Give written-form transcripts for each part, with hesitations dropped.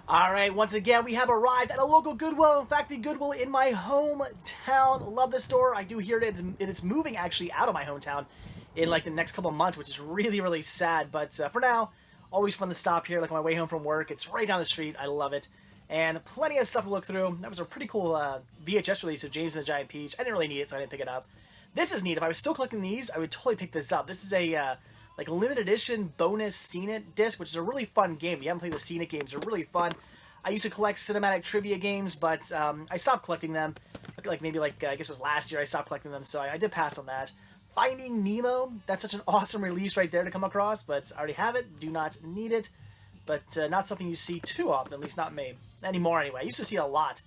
Alright, once again, we have arrived at a local Goodwill. In fact, the Goodwill in my hometown. Love this store. I do hear it's moving actually out of my hometown in like the next couple of months, which is really, really sad. But for now, always fun to stop here, like on my way home from work. It's right down the street. I love it. And plenty of stuff to look through. That was a pretty cool VHS release of James and the Giant Peach. I didn't really need it, so I didn't pick it up. This is neat. If I was still collecting these, I would totally pick this up. This is a like a limited edition bonus Seen It disc, which is a really fun game. If you haven't played the Seen It games, they're really fun. I used to collect cinematic trivia games, but I stopped collecting them. Maybe I guess it was last year I stopped collecting them, so I did pass on that. Finding Nemo, that's such an awesome release right there to come across, but I already have it, do not need it. But not something you see too often, at least not me. Anymore anyway. I used to see it a lot,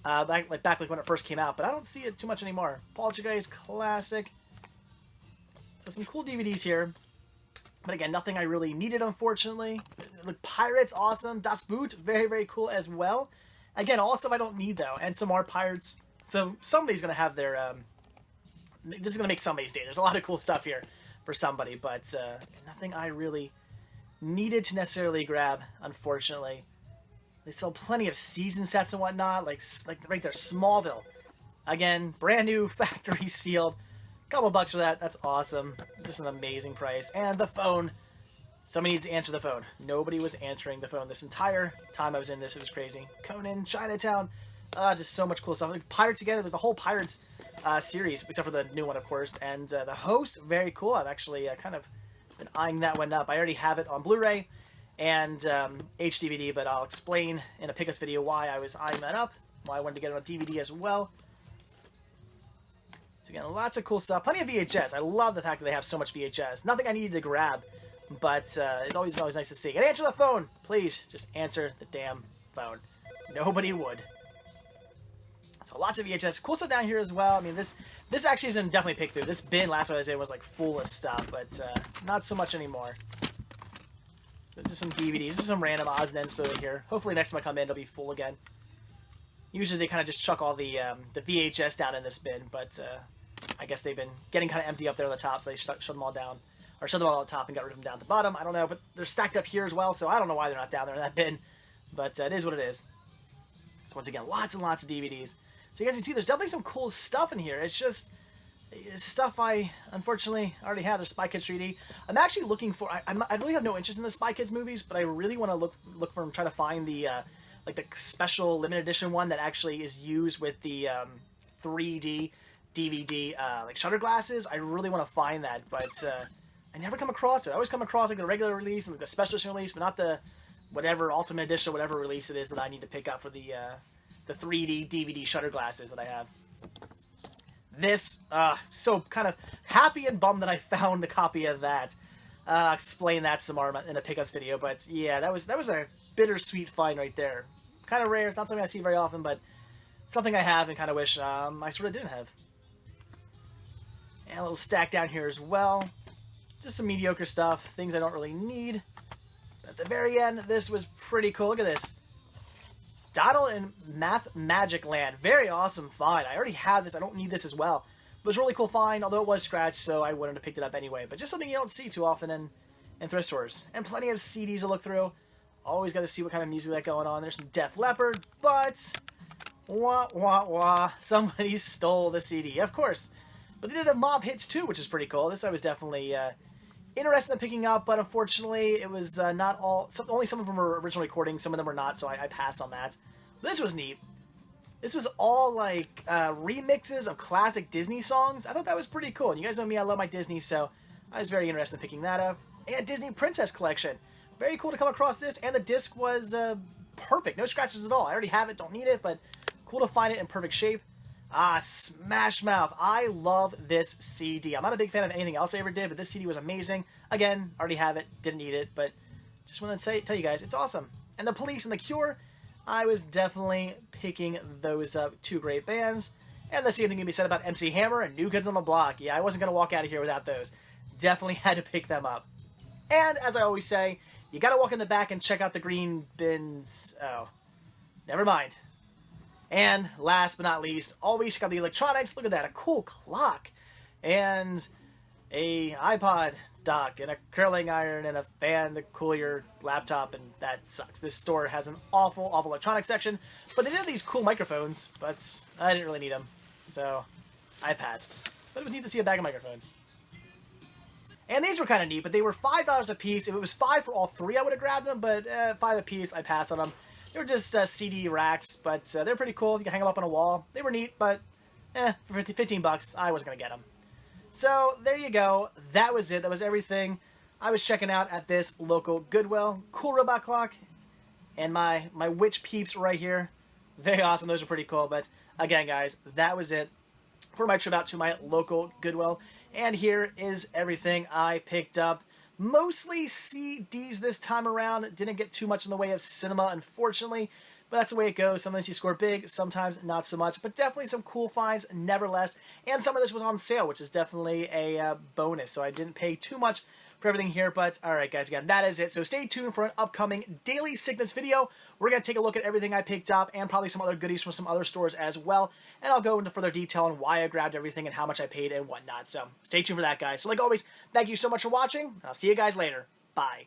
back when it first came out, but I don't see it too much anymore. Poltergeist Classic. So some cool DVDs here. But again, nothing I really needed, unfortunately. The Pirates, awesome. Das Boot, very, very cool as well. Again, all stuff I don't need, though. And some more Pirates. So somebody's going to have their... this is going to make somebody's day. There's a lot of cool stuff here for somebody. But nothing I really needed to necessarily grab, unfortunately. They sell plenty of season sets and whatnot. Like right there, Smallville. Again, brand new, factory sealed. Couple bucks for that. That's awesome. Just an amazing price. And the phone. Somebody needs to answer the phone. Nobody was answering the phone this entire time I was in this. It was crazy. Conan, Chinatown. Just so much cool stuff. Like Pirates again. There was the whole Pirates series, except for the new one, of course. And the Host, very cool. I've actually kind of been eyeing that one up. I already have it on Blu-ray and HD-VMD, but I'll explain in a Pickups video why I was eyeing that up. Why I wanted to get it on DVD as well. So again, lots of cool stuff. Plenty of VHS. I love the fact that they have so much VHS. Nothing I needed to grab, but it's always nice to see. And answer the phone! Please, just answer the damn phone. Nobody would. So lots of VHS. Cool stuff down here as well. I mean, this actually didn't definitely pick through. This bin, last time I was in, was like full of stuff, but not so much anymore. So just some DVDs. Just some random odds and ends through it here. Hopefully next time I come in, it'll be full again. Usually they kind of just chuck all the VHS down in this bin, but I guess they've been getting kind of empty up there on the top, so they shut them all down. Or shut them all on top and got rid of them down at the bottom. I don't know, but they're stacked up here as well, so I don't know why they're not down there in that bin. But it is what it is. So once again, lots and lots of DVDs. So you guys can see there's definitely some cool stuff in here. It's just stuff I, unfortunately, already have. There's Spy Kids 3D. I'm actually looking for... I really have no interest in the Spy Kids movies, but I really want to look for them, try to find the... like the special limited edition one that actually is used with the 3D DVD like shutter glasses. I really want to find that, but I never come across it. I always come across like the regular release and like the special edition release, but not the whatever ultimate edition, whatever release it is that I need to pick up for the 3D DVD shutter glasses that I have. This so kind of happy and bummed that I found a copy of that. I'll explain that some more in a Pickups video, but yeah, that was a bittersweet find right there. Kind of rare. It's not something I see very often, but something I have and kind of wish I sort of didn't have. And a little stack down here as well. Just some mediocre stuff. Things I don't really need. But at the very end, this was pretty cool. Look at this. Donald in Math Magic Land. Very awesome find. I already have this. I don't need this as well. But it was a really cool find, although it was scratched, so I wouldn't have picked it up anyway. But just something you don't see too often in thrift stores. And plenty of CDs to look through. Always got to see what kind of music they got going on. There's some Def Leppard, but wah, wah, wah. Somebody stole the CD, of course. But they did have Mob Hits too, which is pretty cool. This I was definitely interested in picking up, but unfortunately it was not all... only some of them were original recordings, some of them were not, so I passed on that. This was neat. This was all like remixes of classic Disney songs. I thought that was pretty cool. And you guys know me, I love my Disney, so I was very interested in picking that up. And Disney Princess Collection. Very cool to come across this, and the disc was perfect. No scratches at all. I already have it, don't need it, but cool to find it in perfect shape. Smash Mouth. I love this CD. I'm not a big fan of anything else I ever did, but this CD was amazing. Again, already have it, didn't need it, but just want to tell you guys, it's awesome. And The Police and The Cure, I was definitely picking those up. Two great bands. And the same thing can be said about MC Hammer and New Kids on the Block. Yeah, I wasn't going to walk out of here without those. Definitely had to pick them up. And, as I always say, you gotta walk in the back and check out the green bins. Oh, never mind. And last but not least, always check out the electronics. Look at that, a cool clock. And a iPod dock, and a curling iron, and a fan to cool your laptop, and that sucks. This store has an awful, awful electronics section, but they did have these cool microphones, but I didn't really need them, so I passed. But it was neat to see a bag of microphones. And these were kind of neat, but they were $5 a piece. If it was $5 for all three, I would have grabbed them, but $5 a piece, I passed on them. They were just CD racks, but they're pretty cool. You can hang them up on a wall. They were neat, but for 15 bucks, I wasn't going to get them. So there you go. That was it. That was everything I was checking out at this local Goodwill. Cool robot clock. And my witch peeps right here. Very awesome. Those are pretty cool. But again, guys, that was it for my trip out to my local Goodwill. And here is everything I picked up. Mostly CDs this time around. Didn't get too much in the way of cinema, unfortunately. But that's the way it goes. Sometimes you score big, sometimes not so much. But definitely some cool finds, nevertheless. And some of this was on sale, which is definitely a bonus. So I didn't pay too much for everything here. But alright, guys, again, that is it. So stay tuned for an upcoming Daily Sickness video. We're going to take a look at everything I picked up and probably some other goodies from some other stores as well. And I'll go into further detail on why I grabbed everything and how much I paid and whatnot. So stay tuned for that, guys. So like always, thank you so much for watching. And I'll see you guys later. Bye.